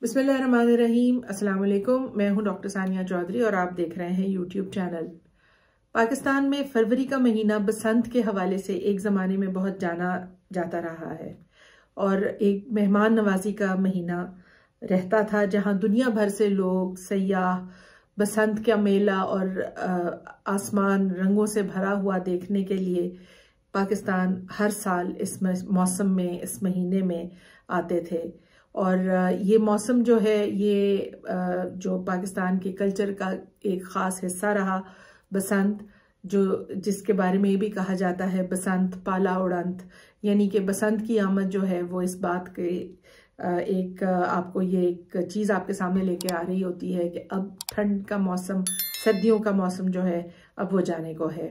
बिस्मिल्लाहिर्रहमानिर्रहीम। अस्सलाम वालेकुम। मैं हूं डॉक्टर सानिया चौधरी और आप देख रहे हैं यूट्यूब चैनल। पाकिस्तान में फरवरी का महीना बसंत के हवाले से एक ज़माने में बहुत जाना जाता रहा है और एक मेहमान नवाजी का महीना रहता था, जहां दुनिया भर से लोग सयाह बसंत का मेला और आसमान रंगों से भरा हुआ देखने के लिए पाकिस्तान हर साल इस मौसम में, इस महीने में आते थे। और ये मौसम जो है, ये जो पाकिस्तान के कल्चर का एक ख़ास हिस्सा रहा, बसंत, जिसके बारे में ये भी कहा जाता है बसंत पाला उड़ंत, यानी कि बसंत की आमद जो है वो इस बात के आपको ये एक चीज़ आपके सामने लेके आ रही होती है कि अब ठंड का मौसम, सर्दियों का मौसम जो है अब वो जाने को है।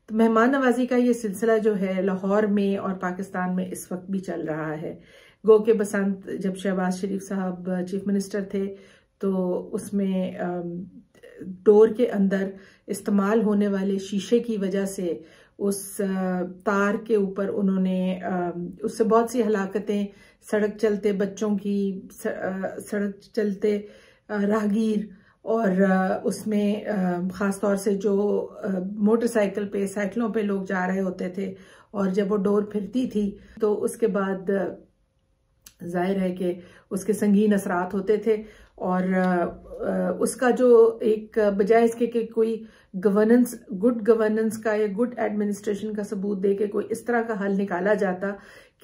तो मेहमान नवाजी का ये सिलसिला जो है लाहौर में और पाकिस्तान में इस वक्त भी चल रहा है। गो के बसंत जब शहबाज शरीफ साहब चीफ मिनिस्टर थे तो उसमें डोर के अंदर इस्तेमाल होने वाले शीशे की वजह से उस तार के ऊपर उन्होंने उससे बहुत सी हलाकतें, सड़क चलते बच्चों की, सड़क चलते राहगीर और उसमें ख़ास तौर से जो मोटरसाइकिल पे, साइकिलों पे लोग जा रहे होते थे और जब वो डोर फिरती थी तो उसके बाद जाहिर है कि उसके संगीन असरात होते थे और उसका जो एक बजाय इसके कि कोई गवर्नेंस, गुड गवर्नेंस का या गुड एडमिनिस्ट्रेशन का सबूत दे के कोई इस तरह का हल निकाला जाता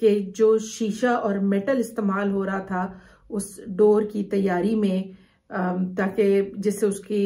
कि जो शीशा और मेटल इस्तेमाल हो रहा था उस डोर की तैयारी में, ताकि जिससे उसकी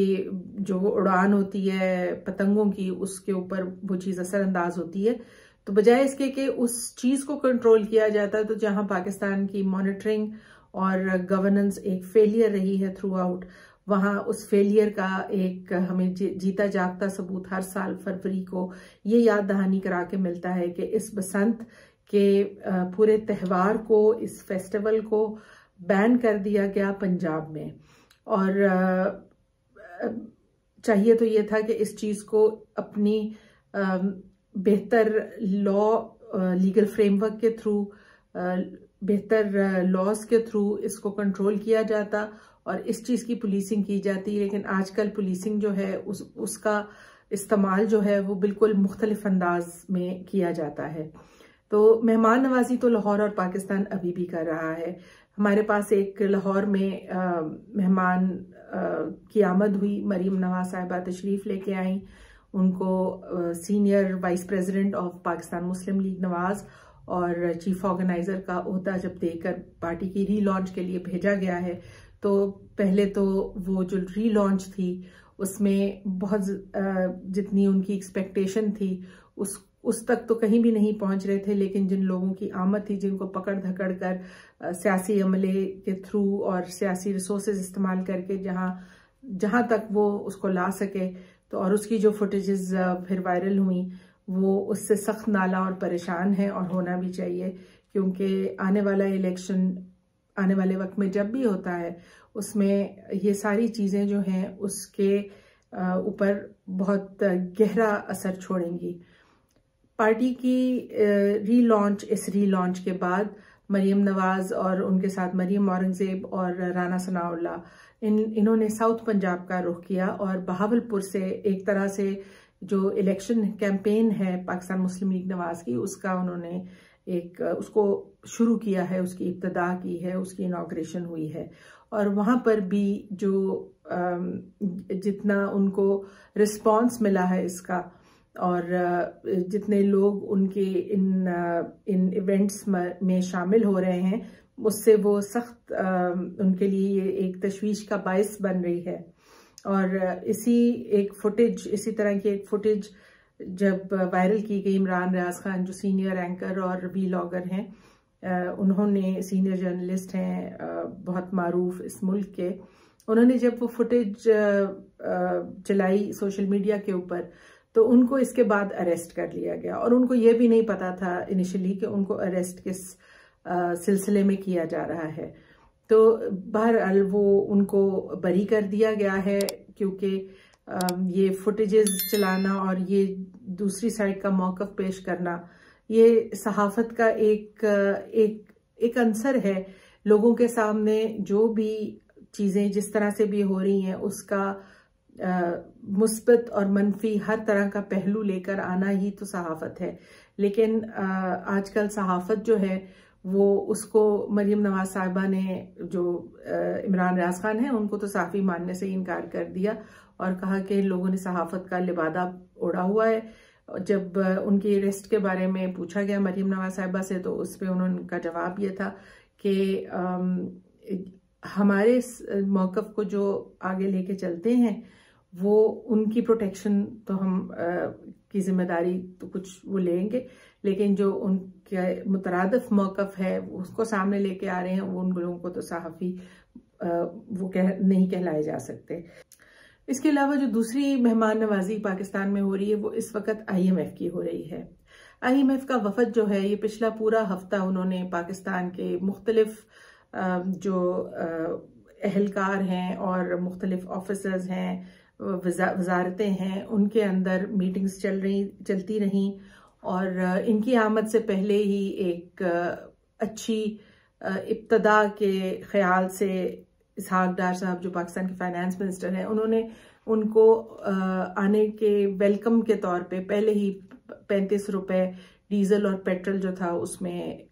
जो उड़ान होती है पतंगों की, उसके ऊपर वो चीज़ असरअंदाज होती है, तो बजाय इसके कि उस चीज़ को कंट्रोल किया जाता, तो जहां पाकिस्तान की मॉनिटरिंग और गवर्नेंस एक फेलियर रही है थ्रू आउट, वहां उस फेलियर का एक हमें जीता जागता सबूत हर साल फरवरी को ये याद दहानी करा के मिलता है कि इस बसंत के पूरे त्यौहार को, इस फेस्टिवल को बैन कर दिया गया पंजाब में। और चाहिए तो ये था कि इस चीज़ को अपनी बेहतर लॉ, लीगल फ्रेमवर्क के थ्रू, बेहतर लॉज के थ्रू इसको कंट्रोल किया जाता और इस चीज़ की पुलिसिंग की जाती। लेकिन आजकल पुलिसिंग जो है उसका इस्तेमाल जो है वो बिल्कुल मुख्तलिफ अंदाज में किया जाता है। तो मेहमान नवाजी तो लाहौर और पाकिस्तान अभी भी कर रहा है। हमारे पास एक लाहौर में मेहमान की आमद हुई, मरीम नवाज साहिबा तशरीफ़ लेके आई। उनको senior vice president of Pakistan Muslim league Nawaz और चीफ ऑर्गेनाइजर का ओहदा जब देकर पार्टी की रीलॉन्च के लिए भेजा गया है, तो पहले तो वो जो रीलॉन्च थी उसमें बहुत जितनी उनकी एक्सपेक्टेशन थी उस तक तो कहीं भी नहीं पहुंच रहे थे। लेकिन जिन लोगों की आमद थी, जिनको पकड़ धकड़ कर सियासी अमले के थ्रू और सियासी रिसोर्सेज इस्तेमाल करके जहां तक वो उसको ला सके, तो और उसकी जो फुटेजेस फिर वायरल हुई वो उससे सख्त नाला और परेशान है और होना भी चाहिए, क्योंकि आने वाला इलेक्शन आने वाले वक्त में जब भी होता है उसमें ये सारी चीज़ें जो हैं उसके ऊपर बहुत गहरा असर छोड़ेंगी। पार्टी की इस रीलॉन्च के बाद मरीम नवाज और उनके साथ मरीम औरंगजेब और राना सनाउल्लाह, इन्होंने साउथ पंजाब का रुख किया और बहावलपुर से एक तरह से जो इलेक्शन कैंपेन है पाकिस्तान मुस्लिम लीग नवाज की, उसका उन्होंने उसको शुरू किया है, उसकी इब्तिदा की है, उसकी इनॉग्रेशन हुई है। और वहाँ पर भी जो जितना उनको रिस्पांस मिला है इसका, और जितने लोग उनके इन इवेंट्स में शामिल हो रहे हैं, उससे वो सख्त उनके लिए ये एक तशवीश का बायस बन रही है। और इसी तरह की एक फुटेज जब वायरल की गई, इमरान रियाज खान जो सीनियर एंकर और वीलॉगर हैं, उन्होंने, सीनियर जर्नलिस्ट हैं, बहुत मारूफ इस मुल्क के, उन्होंने जब वो फुटेज चलाई सोशल मीडिया के ऊपर, तो उनको इसके बाद अरेस्ट कर लिया गया और उनको ये भी नहीं पता था इनिशियली कि उनको अरेस्ट किस सिलसिले में किया जा रहा है। तो बहरहाल वो उनको बरी कर दिया गया है, क्योंकि ये फुटेजेस चलाना और ये दूसरी साइड का मौक़िफ़ पेश करना, ये सहाफ़त का एक अंसर है लोगों के सामने जो भी चीज़ें जिस तरह से भी हो रही हैं उसका मुस्बत और मनफी हर तरह का पहलू लेकर आना ही तो सहाफ़त है। लेकिन आजकल सहाफ़त जो है वो उसको मरीम नवाज साहिबा ने, जो इमरान रियाज खान है, उनको तो साफ़ी मानने से इनकार कर दिया और कहा कि लोगों ने सहाफ़त का लिबादा ओढ़ा हुआ है। जब उनकी अरेस्ट के बारे में पूछा गया मरीम नवाज साहिबा से तो उस पर उनका जवाब ये था कि हमारे मौक़िफ़ को जो आगे लेके चलते हैं वो उनकी प्रोटेक्शन तो हम की जिम्मेदारी तो कुछ वो लेंगे, लेकिन जो उनके मुतरादिफ मौक़िफ़ है उसको सामने लेके आ रहे हैं वो उन लोगों को तो सहाफ़ी वो नहीं कहलाए जा सकते। इसके अलावा जो दूसरी मेहमान नवाजी पाकिस्तान में हो रही है वो इस वक्त IMF की हो रही है। IMF का वफद जो है ये पिछला पूरा हफ्ता उन्होंने पाकिस्तान के मुख्तलिफ जो अहलकार हैं और मुख्तलिफ ऑफिसर्स हैं, वजारतें हैं, उनके अंदर मीटिंग्स चलती रहीं और इनकी आमद से पहले ही एक अच्छी इब्तदा के ख्याल से इसहाक डार साहब जो पाकिस्तान के फाइनेंस मिनिस्टर हैं उन्होंने उनको आने के वेलकम के तौर पे पहले ही 35 रुपए डीजल और पेट्रोल जो था उसमें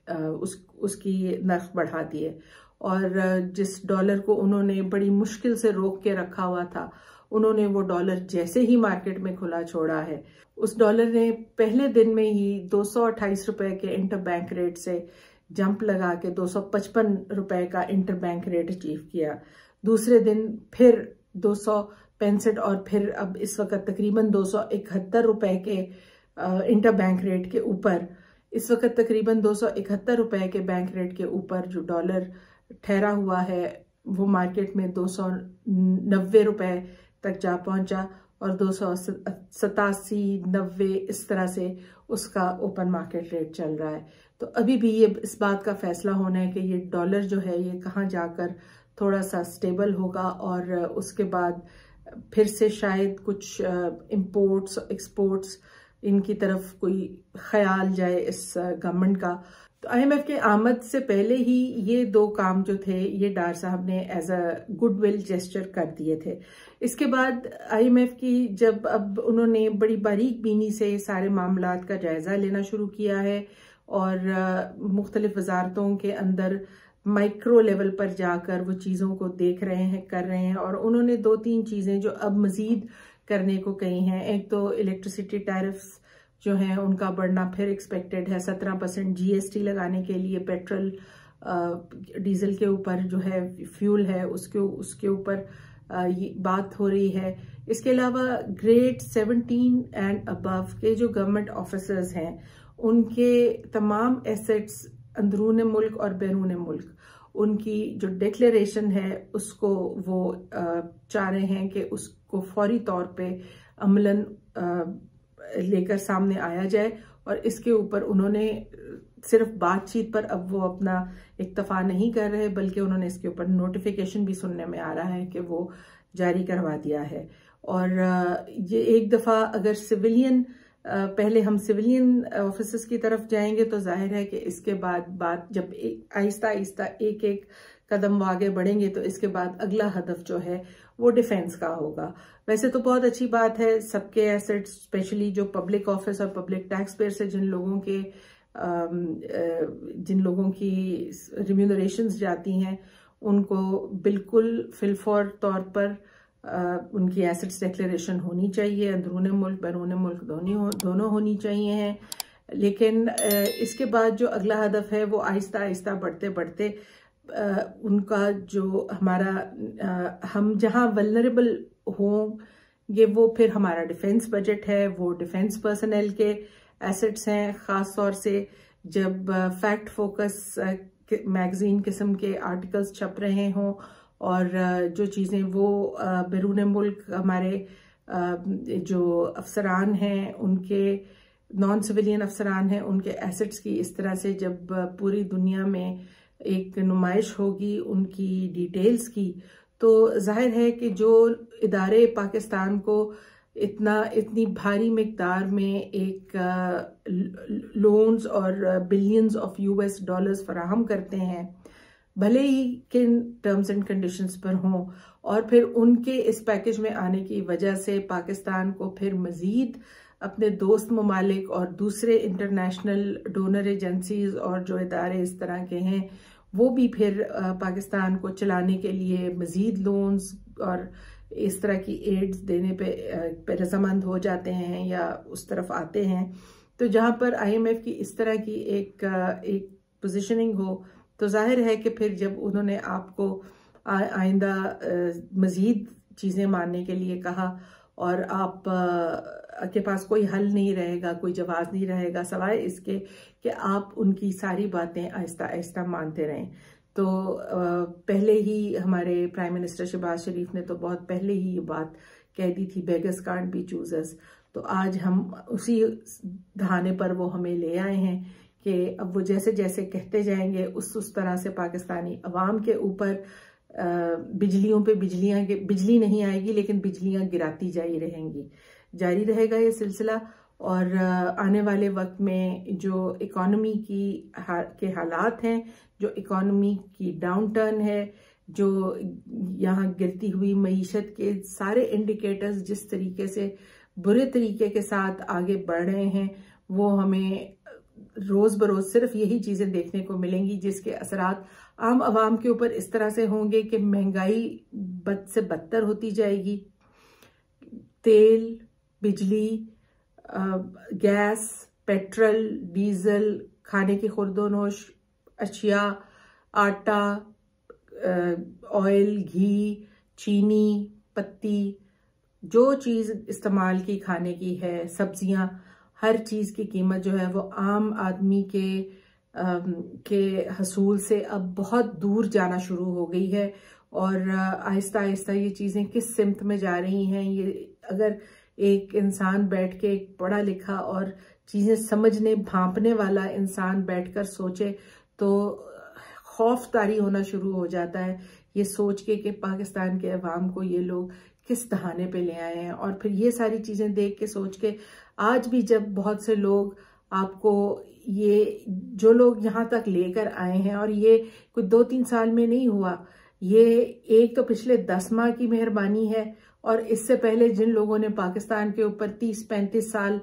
उसकी नर्ख बढ़ा दिए और जिस डॉलर को उन्होंने बड़ी मुश्किल से रोक के रखा हुआ था उन्होंने वो डॉलर जैसे ही मार्केट में खुला छोड़ा है। उस डॉलर ने पहले दिन में ही 228 रुपए के इंटर बैंक रेट से जंप लगा के 255 रुपए का इंटर बैंक रेट अचीव किया। दूसरे दिन फिर 265 और फिर अब इस वक्त तकरीबन 271 रुपए के इंटर बैंक रेट के ऊपर, इस वक्त तकरीबन 271 रुपए के बैंक रेट के ऊपर जो डॉलर ठहरा हुआ है वो मार्केट में 290 रुपए तक जा पहुंचा और 287-90 इस तरह से उसका ओपन मार्केट रेट चल रहा है। तो अभी भी ये इस बात का फैसला होना है कि ये डॉलर जो है ये कहाँ जाकर थोड़ा सा स्टेबल होगा और उसके बाद फिर से शायद कुछ इंपोर्ट्स एक्सपोर्ट्स इनकी तरफ कोई ख्याल जाए इस गवर्नमेंट का। तो IMF के आमद से पहले ही ये दो काम जो थे ये डार साहब ने एज अ गुडविल जेस्चर कर दिए थे। इसके बाद IMF की जब अब उन्होंने बड़ी बारीक बीनी से सारे मामलात का जायजा लेना शुरू किया है और मुख्तलिफ वजारतों के अंदर माइक्रो लेवल पर जाकर वो चीज़ों को देख रहे हैं, कर रहे हैं और उन्होंने 2-3 चीज़ें जो अब मज़ीद करने को कही हैं। एक तो इलेक्ट्रिसिटी टैरिफ्स जो है उनका बढ़ना फिर एक्सपेक्टेड है, 17% GST लगाने के लिए पेट्रोल डीजल के ऊपर जो है फ्यूल है उसके ऊपर ये बात हो रही है। इसके अलावा ग्रेड 17 एंड अबव के जो गवर्नमेंट ऑफिसर्स हैं उनके तमाम एसेट्स अंदरून मुल्क और बैरून मुल्क उनकी जो डिक्लेरेशन है उसको वो चाह रहे हैं कि उसको फौरी तौर पे अमलन लेकर सामने आया जाए और इसके ऊपर उन्होंने सिर्फ बातचीत पर अब वो अपना इक्तफा नहीं कर रहे बल्कि उन्होंने इसके ऊपर नोटिफिकेशन भी सुनने में आ रहा है कि वो जारी करवा दिया है। और ये एक दफ़ा अगर सिविलियन पहले हम सिविलियन ऑफिसर्स की तरफ जाएंगे तो जाहिर है कि इसके बाद बात जब आहिस्ता आहिस्ता एक एक कदम वो आगे बढ़ेंगे तो इसके बाद अगला हदफ जो है वो डिफेंस का होगा। वैसे तो बहुत अच्छी बात है सबके एसेट्स स्पेशली जो पब्लिक ऑफिस और पब्लिक टैक्स पेयर से जिन लोगों की रिम्यूनरेशंस जाती हैं उनको बिल्कुल फिलफौर तौर पर उनकी एसेट्स डिक्लेरेशन होनी चाहिए, अंदरून मुल्क बैरून मुल्क दोनों होनी चाहिए हैं। लेकिन इसके बाद जो अगला हदफ है वो आहिस्ता आहिस्ता बढ़ते बढ़ते उनका जो हमारा हम जहाँ वल्नरेबल होंगे वो फिर हमारा डिफेंस बजट है, वो डिफेंस पर्सनल के एसेट्स हैं। ख़ास तौर से जब फैक्ट फोकस मैगजीन किस्म के आर्टिकल्स छप रहे हों और जो चीज़ें वो बैरून मुल्क हमारे जो अफसरान हैं उनके नॉन सिविलियन अफसरान हैं उनके एसेट्स की इस तरह से जब पूरी दुनिया में एक नुमाइश होगी उनकी डिटेल्स की तो जाहिर है कि जो इदारे पाकिस्तान को इतनी भारी मिकदार में एक लोन्स और बिलियंस ऑफ US डॉलर्स फराहम करते हैं भले ही किन टर्म्स एंड कंडीशंस पर हों, और फिर उनके इस पैकेज में आने की वजह से पाकिस्तान को फिर मजीद अपने दोस्त ममालिक और दूसरे इंटरनेशनल डोनर एजेंसीज और जो इदारे इस तरह के हैं वो भी फिर पाकिस्तान को चलाने के लिए मजीद लोन्स और इस तरह की एड्स देने पे रजामंद हो जाते हैं या उस तरफ आते हैं। तो जहाँ पर IMF की इस तरह की एक पोजीशनिंग हो तो जाहिर है कि फिर जब उन्होंने आपको आइंदा मजीद चीज़ें मानने के लिए कहा और आप के पास कोई हल नहीं रहेगा, कोई जवाब नहीं रहेगा सवाए इसके कि आप उनकी सारी बातें आहिस्ता आहिस्ता मानते रहें। तो पहले ही हमारे प्राइम मिनिस्टर शहबाज शरीफ ने तो बहुत पहले ही ये बात कह दी थी, बेगर्स कांट बी चूजर्स। तो आज हम उसी दहाने पर वो हमें ले आए हैं कि अब वो जैसे जैसे कहते जाएंगे उस तरह से पाकिस्तानी अवाम के ऊपर बिजलियों पे बिजली नहीं आएगी, लेकिन बिजलियां गिराती जारी रहेगा ये सिलसिला। और आने वाले वक्त में जो इकॉनमी के हालात हैं, जो इकॉनमी की डाउन टर्न है, जो यहाँ गिरती हुई मईशत के सारे इंडिकेटर्स जिस तरीके से बुरे तरीके के साथ आगे बढ़ रहे हैं, वो हमें रोज बरोज सिर्फ यही चीजें देखने को मिलेंगी जिसके असरात आम आवाम के ऊपर इस तरह से होंगे कि महंगाई बद से बदतर होती जाएगी। तेल, बिजली, गैस, पेट्रोल, डीजल, खाने की खुर्दोनोश अशिया, आटा, ऑयल, घी, चीनी, पत्ती, जो चीज़ इस्तेमाल की खाने की है, सब्जियां, हर चीज़ की कीमत जो है वो आम आदमी के हसूल से अब बहुत दूर जाना शुरू हो गई है। और आहिस्ता आहिस्ता ये चीज़ें किस सिमत में जा रही हैं, ये अगर एक इंसान बैठ के, एक पढ़ा लिखा और चीज़ें समझने भांपने वाला इंसान बैठकर सोचे तो खौफ तारी होना शुरू हो जाता है, ये सोच के कि पाकिस्तान के अवाम को ये लोग किस दहाने पे ले आए हैं। और फिर ये सारी चीज़ें देख के सोच के आज भी जब बहुत से लोग आपको ये जो लोग यहाँ तक लेकर आए हैं, और ये कुछ 2-3 साल में नहीं हुआ, ये एक तो पिछले 10 माह की मेहरबानी है और इससे पहले जिन लोगों ने पाकिस्तान के ऊपर 30-35 साल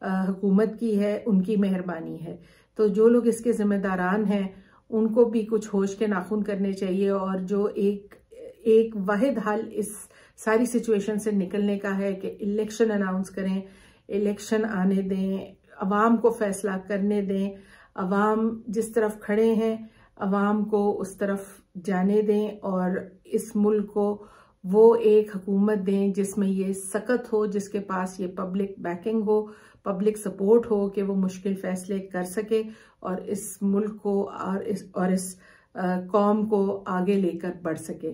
हुकूमत की है उनकी मेहरबानी है। तो जो लोग इसके जिम्मेदारान हैं उनको भी कुछ होश के नाखून करने चाहिए, और जो एक वाहिद हल इस सारी सिचुएशन से निकलने का है कि इलेक्शन अनाउंस करें, इलेक्शन आने दें, अवाम को फैसला करने दें, अवाम जिस तरफ खड़े हैं अवाम को उस तरफ जाने दें, और इस मुल्क को वो एक हुकूमत दें जिसमें ये सख्त हो, जिसके पास ये पब्लिक बैकिंग हो, पब्लिक सपोर्ट हो कि वो मुश्किल फैसले कर सके और इस मुल्क को और इस कौम को आगे लेकर बढ़ सके।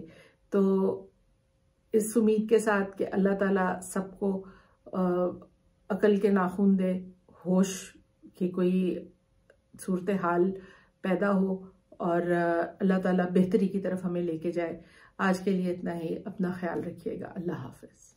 तो इस उम्मीद के साथ कि अल्लाह ताला सबको अकल के नाखून दे, होश की कोई सूरत हाल पैदा हो और अल्लाह ताला बेहतरी की तरफ हमें लेके जाए। आज के लिए इतना ही, अपना ख्याल रखिएगा। अल्लाह हाफिज।